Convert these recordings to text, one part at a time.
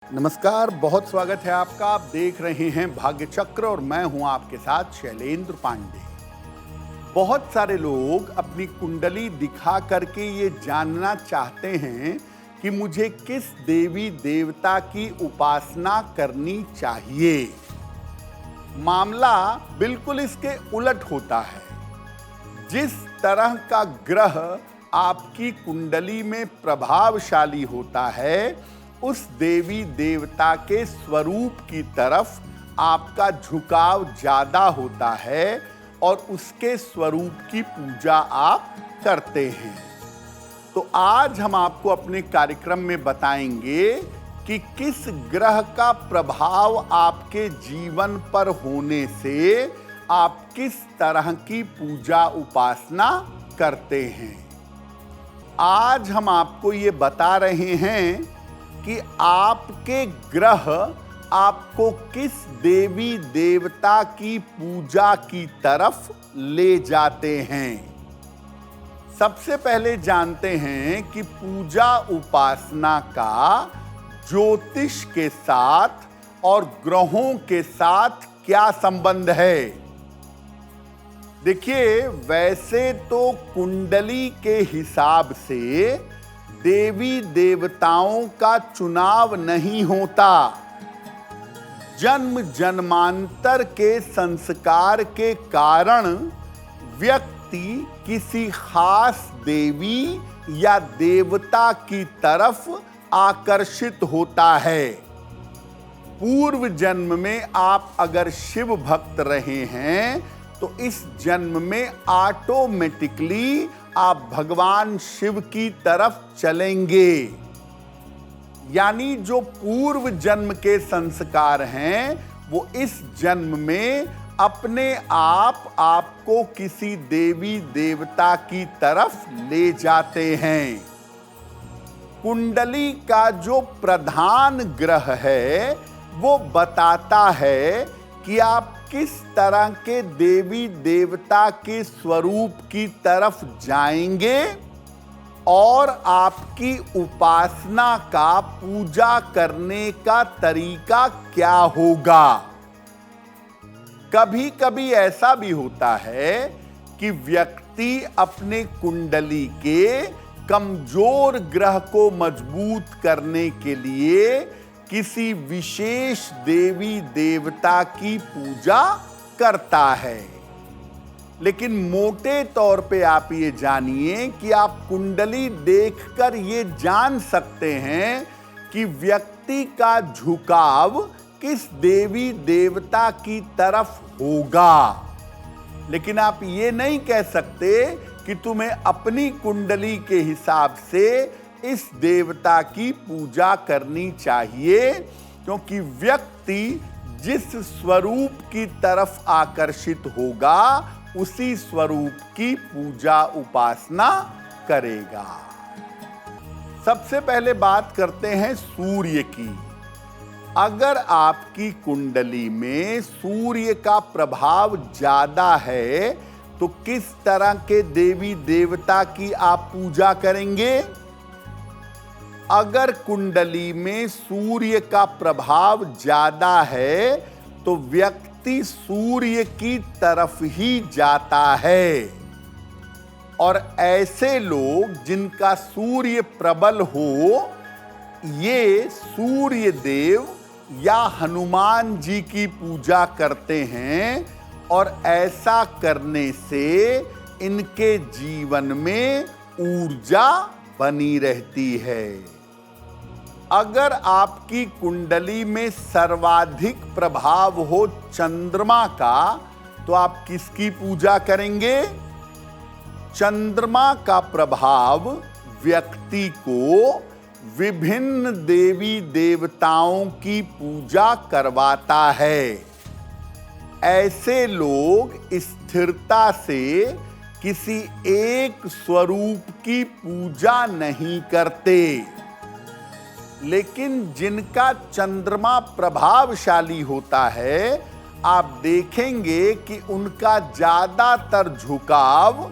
नमस्कार, बहुत स्वागत है आपका। आप देख रहे हैं भाग्य चक्र और मैं हूं आपके साथ शैलेंद्र पांडे। बहुत सारे लोग अपनी कुंडली दिखा करके ये जानना चाहते हैं कि मुझे किस देवी देवता की उपासना करनी चाहिए। मामला बिल्कुल इसके उलट होता है। जिस तरह का ग्रह आपकी कुंडली में प्रभावशाली होता है, उस देवी देवता के स्वरूप की तरफ आपका झुकाव ज्यादा होता है और उसके स्वरूप की पूजा आप करते हैं। तो आज हम आपको अपने कार्यक्रम में बताएंगे कि किस ग्रह का प्रभाव आपके जीवन पर होने से आप किस तरह की पूजा उपासना करते हैं। आज हम आपको ये बता रहे हैं कि आपके ग्रह आपको किस देवी देवता की पूजा की तरफ ले जाते हैं। सबसे पहले जानते हैं कि पूजा उपासना का ज्योतिष के साथ और ग्रहों के साथ क्या संबंध है। देखिए, वैसे तो कुंडली के हिसाब से देवी देवताओं का चुनाव नहीं होता। जन्म जन्मांतर के संस्कार के कारण व्यक्ति किसी खास देवी या देवता की तरफ आकर्षित होता है। पूर्व जन्म में आप अगर शिव भक्त रहे हैं तो इस जन्म में ऑटोमेटिकली आप भगवान शिव की तरफ चलेंगे। यानी जो पूर्व जन्म के संस्कार हैं वो इस जन्म में अपने आप आपको किसी देवी देवता की तरफ ले जाते हैं। कुंडली का जो प्रधान ग्रह है वो बताता है कि आप किस तरह के देवी देवता के स्वरूप की तरफ जाएंगे और आपकी उपासना का पूजा करने का तरीका क्या होगा। कभी कभी ऐसा भी होता है कि व्यक्ति अपने कुंडली के कमजोर ग्रह को मजबूत करने के लिए किसी विशेष देवी देवता की पूजा करता है। लेकिन मोटे तौर पे आप ये जानिए कि आप कुंडली देखकर ये जान सकते हैं कि व्यक्ति का झुकाव किस देवी देवता की तरफ होगा। लेकिन आप ये नहीं कह सकते कि तुम्हें अपनी कुंडली के हिसाब से इस देवता की पूजा करनी चाहिए, क्योंकि व्यक्ति जिस स्वरूप की तरफ आकर्षित होगा उसी स्वरूप की पूजा उपासना करेगा। सबसे पहले बात करते हैं सूर्य की। अगर आपकी कुंडली में सूर्य का प्रभाव ज्यादा है तो किस तरह के देवी देवता की आप पूजा करेंगे। अगर कुंडली में सूर्य का प्रभाव ज्यादा है तो व्यक्ति सूर्य की तरफ ही जाता है। और ऐसे लोग जिनका सूर्य प्रबल हो, ये सूर्य देव या हनुमान जी की पूजा करते हैं और ऐसा करने से इनके जीवन में ऊर्जा बनी रहती है। अगर आपकी कुंडली में सर्वाधिक प्रभाव हो चंद्रमा का तो आप किसकी पूजा करेंगे। चंद्रमा का प्रभाव व्यक्ति को विभिन्न देवी देवताओं की पूजा करवाता है। ऐसे लोग स्थिरता से किसी एक स्वरूप की पूजा नहीं करते। लेकिन जिनका चंद्रमा प्रभावशाली होता है, आप देखेंगे कि उनका ज्यादातर झुकाव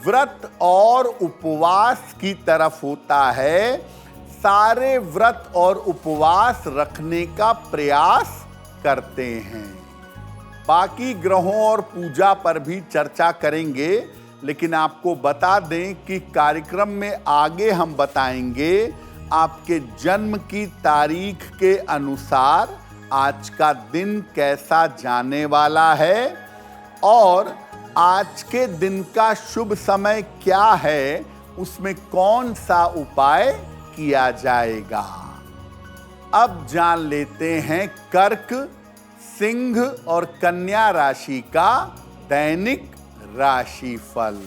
व्रत और उपवास की तरफ होता है। सारे व्रत और उपवास रखने का प्रयास करते हैं। बाकी ग्रहों और पूजा पर भी चर्चा करेंगे, लेकिन आपको बता दें कि कार्यक्रम में आगे हम बताएंगे आपके जन्म की तारीख के अनुसार आज का दिन कैसा जाने वाला है और आज के दिन का शुभ समय क्या है, उसमें कौन सा उपाय किया जाएगा। अब जान लेते हैं कर्क, सिंह और कन्या राशि का दैनिक राशिफल।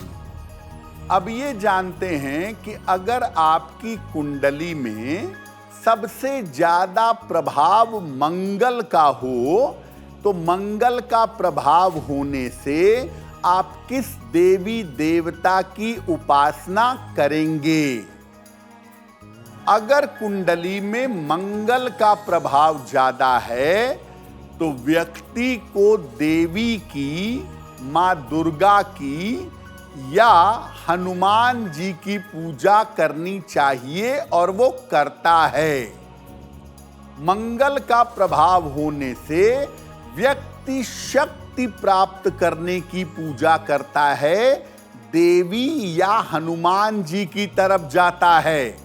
अब ये जानते हैं कि अगर आपकी कुंडली में सबसे ज्यादा प्रभाव मंगल का हो, तो मंगल का प्रभाव होने से आप किस देवी देवता की उपासना करेंगे। अगर कुंडली में मंगल का प्रभाव ज्यादा है तो व्यक्ति को देवी की, मां दुर्गा की या हनुमान जी की पूजा करनी चाहिए और वो करता है। मंगल का प्रभाव होने से व्यक्ति शक्ति प्राप्त करने की पूजा करता है, देवी या हनुमान जी की तरफ जाता है।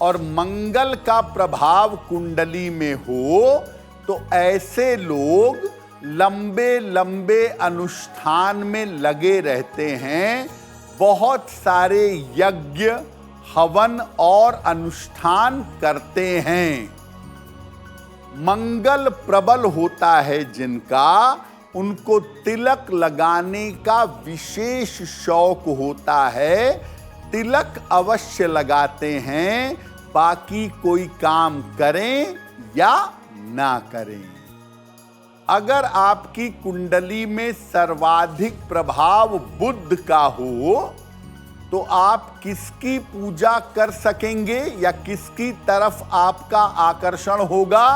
और मंगल का प्रभाव कुंडली में हो तो ऐसे लोग लंबे लंबे अनुष्ठान में लगे रहते हैं, बहुत सारे यज्ञ, हवन और अनुष्ठान करते हैं। मंगल प्रबल होता है जिनका, उनको तिलक लगाने का विशेष शौक होता है, तिलक अवश्य लगाते हैं, बाकी कोई काम करें या ना करें। अगर आपकी कुंडली में सर्वाधिक प्रभाव बुध का हो तो आप किसकी पूजा कर सकेंगे या किसकी तरफ आपका आकर्षण होगा।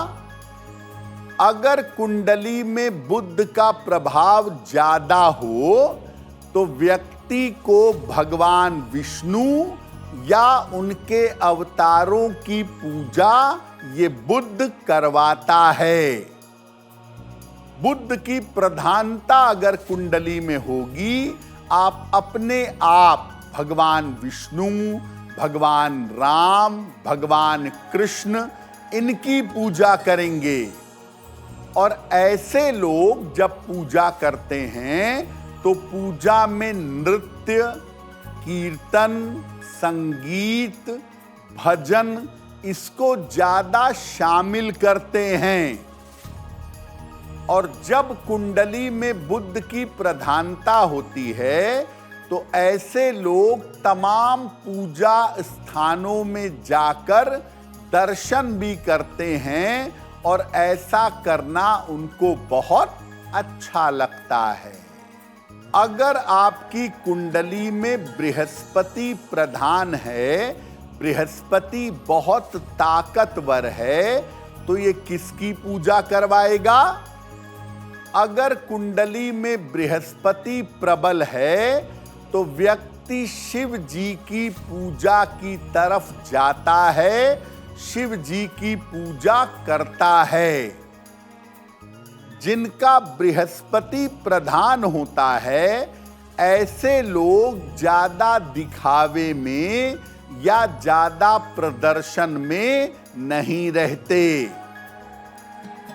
अगर कुंडली में बुध का प्रभाव ज्यादा हो तो व्यक्ति को भगवान विष्णु या उनके अवतारों की पूजा ये बुध करवाता है। बुध की प्रधानता अगर कुंडली में होगी, आप अपने आप भगवान विष्णु, भगवान राम, भगवान कृष्ण इनकी पूजा करेंगे। और ऐसे लोग जब पूजा करते हैं तो पूजा में नृत्य, कीर्तन, संगीत, भजन इसको ज्यादा शामिल करते हैं। और जब कुंडली में बुध की प्रधानता होती है तो ऐसे लोग तमाम पूजा स्थानों में जाकर दर्शन भी करते हैं और ऐसा करना उनको बहुत अच्छा लगता है। अगर आपकी कुंडली में बृहस्पति प्रधान है, बृहस्पति बहुत ताकतवर है, तो ये किसकी पूजा करवाएगा। अगर कुंडली में बृहस्पति प्रबल है तो व्यक्ति शिव जी की पूजा की तरफ जाता है, शिव जी की पूजा करता है। जिनका बृहस्पति प्रधान होता है ऐसे लोग ज्यादा दिखावे में या ज्यादा प्रदर्शन में नहीं रहते।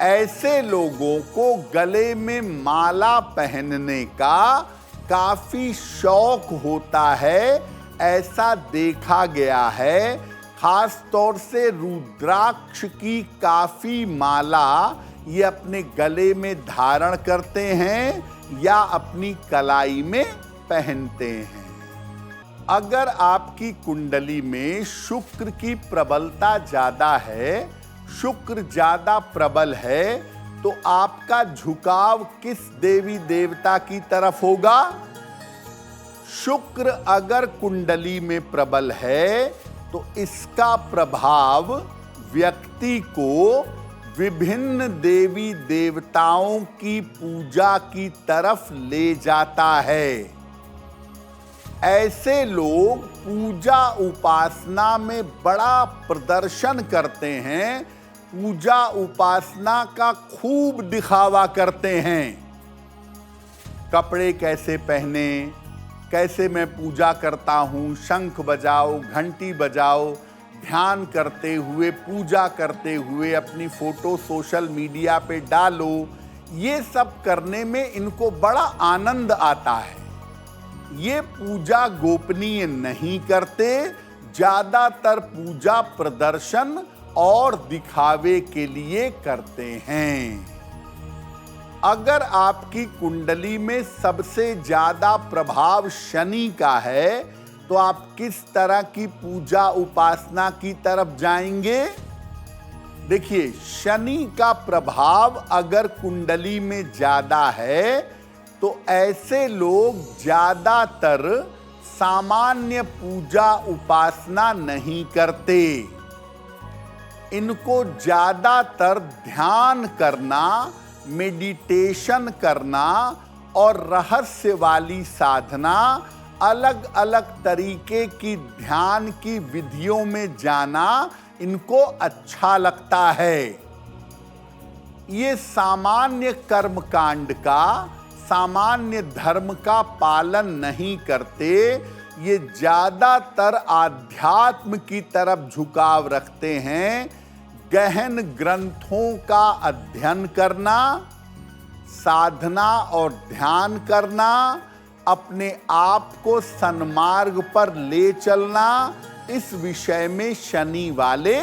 ऐसे लोगों को गले में माला पहनने का काफी शौक होता है, ऐसा देखा गया है। खास तौर से रुद्राक्ष की काफी माला ये अपने गले में धारण करते हैं या अपनी कलाई में पहनते हैं। अगर आपकी कुंडली में शुक्र की प्रबलता ज्यादा है, शुक्र ज्यादा प्रबल है, तो आपका झुकाव किस देवी देवता की तरफ होगा। शुक्र अगर कुंडली में प्रबल है तो इसका प्रभाव व्यक्ति को विभिन्न देवी देवताओं की पूजा की तरफ ले जाता है। ऐसे लोग पूजा उपासना में बड़ा प्रदर्शन करते हैं, पूजा उपासना का खूब दिखावा करते हैं। कपड़े कैसे पहने, कैसे मैं पूजा करता हूँ, शंख बजाओ, घंटी बजाओ, ध्यान करते हुए, पूजा करते हुए अपनी फोटो सोशल मीडिया पे डालो। ये सब करने में इनको बड़ा आनंद आता है। ये पूजा गोपनीय नहीं करते, ज्यादातर पूजा प्रदर्शन और दिखावे के लिए करते हैं। अगर आपकी कुंडली में सबसे ज्यादा प्रभाव शनि का है तो आप किस तरह की पूजा उपासना की तरफ जाएंगे? देखिए, शनि का प्रभाव अगर कुंडली में ज्यादा है तो ऐसे लोग ज्यादातर सामान्य पूजा उपासना नहीं करते। इनको ज्यादातर ध्यान करना, मेडिटेशन करना और रहस्य वाली साधना, अलग अलग तरीके की ध्यान की विधियों में जाना इनको अच्छा लगता है। ये सामान्य कर्मकांड का, सामान्य धर्म का पालन नहीं करते। ये ज्यादातर आध्यात्म की तरफ झुकाव रखते हैं। गहन ग्रंथों का अध्ययन करना, साधना और ध्यान करना, अपने आप को सन्मार्ग पर ले चलना, इस विषय में शनि वाले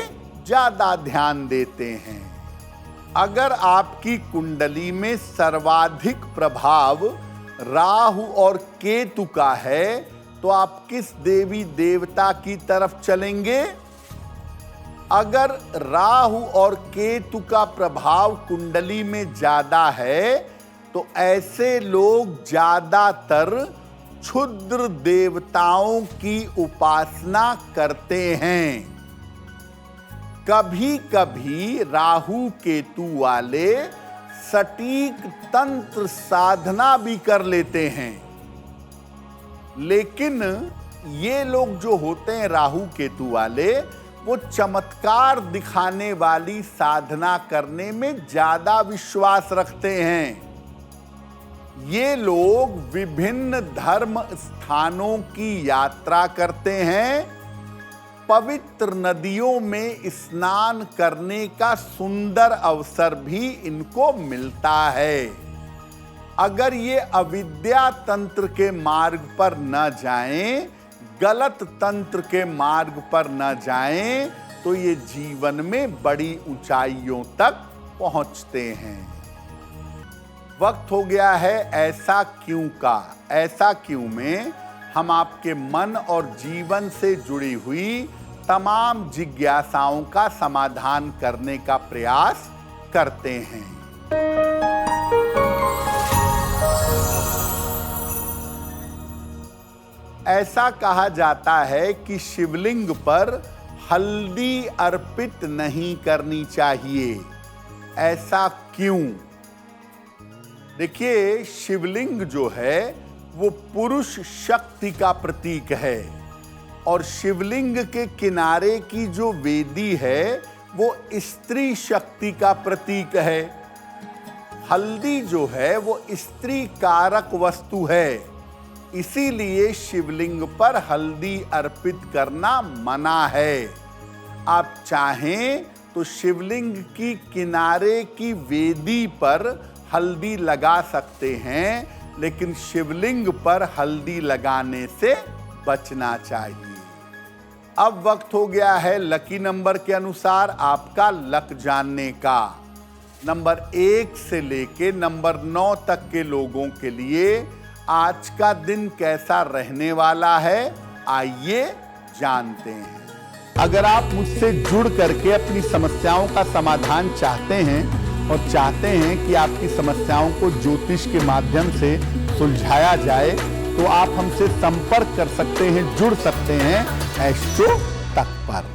ज्यादा ध्यान देते हैं। अगर आपकी कुंडली में सर्वाधिक प्रभाव राहु और केतु का है तो आप किस देवी देवता की तरफ चलेंगे? अगर राहु और केतु का प्रभाव कुंडली में ज्यादा है तो ऐसे लोग ज्यादातर क्षुद्र देवताओं की उपासना करते हैं। कभी कभी राहु केतु वाले सटीक तंत्र साधना भी कर लेते हैं, लेकिन ये लोग जो होते हैं राहु केतु वाले, वो चमत्कार दिखाने वाली साधना करने में ज्यादा विश्वास रखते हैं। ये लोग विभिन्न धर्म स्थानों की यात्रा करते हैं। पवित्र नदियों में स्नान करने का सुंदर अवसर भी इनको मिलता है। अगर ये अविद्या तंत्र के मार्ग पर न जाएं, गलत तंत्र के मार्ग पर न जाएं, तो ये जीवन में बड़ी ऊंचाइयों तक पहुंचते हैं। वक्त हो गया है ऐसा क्यों का। ऐसा क्यों में हम आपके मन और जीवन से जुड़ी हुई तमाम जिज्ञासाओं का समाधान करने का प्रयास करते हैं। ऐसा कहा जाता है कि शिवलिंग पर हल्दी अर्पित नहीं करनी चाहिए। ऐसा क्यों? देखिए, शिवलिंग जो है वो पुरुष शक्ति का प्रतीक है और शिवलिंग के किनारे की जो वेदी है वो स्त्री शक्ति का प्रतीक है। हल्दी जो है वो स्त्री कारक वस्तु है, इसीलिए शिवलिंग पर हल्दी अर्पित करना मना है। आप चाहें तो शिवलिंग की किनारे की वेदी पर हल्दी लगा सकते हैं, लेकिन शिवलिंग पर हल्दी लगाने से बचना चाहिए। अब वक्त हो गया है लकी नंबर के अनुसार आपका लक जानने का। नंबर 1 से लेके नंबर 9 तक के लोगों के लिए आज का दिन कैसा रहने वाला है, आइए जानते हैं। अगर आप मुझसे जुड़ करके अपनी समस्याओं का समाधान चाहते हैं और चाहते हैं कि आपकी समस्याओं को ज्योतिष के माध्यम से सुलझाया जाए, तो आप हमसे संपर्क कर सकते हैं, जुड़ सकते हैं एस्ट्रो तक पर।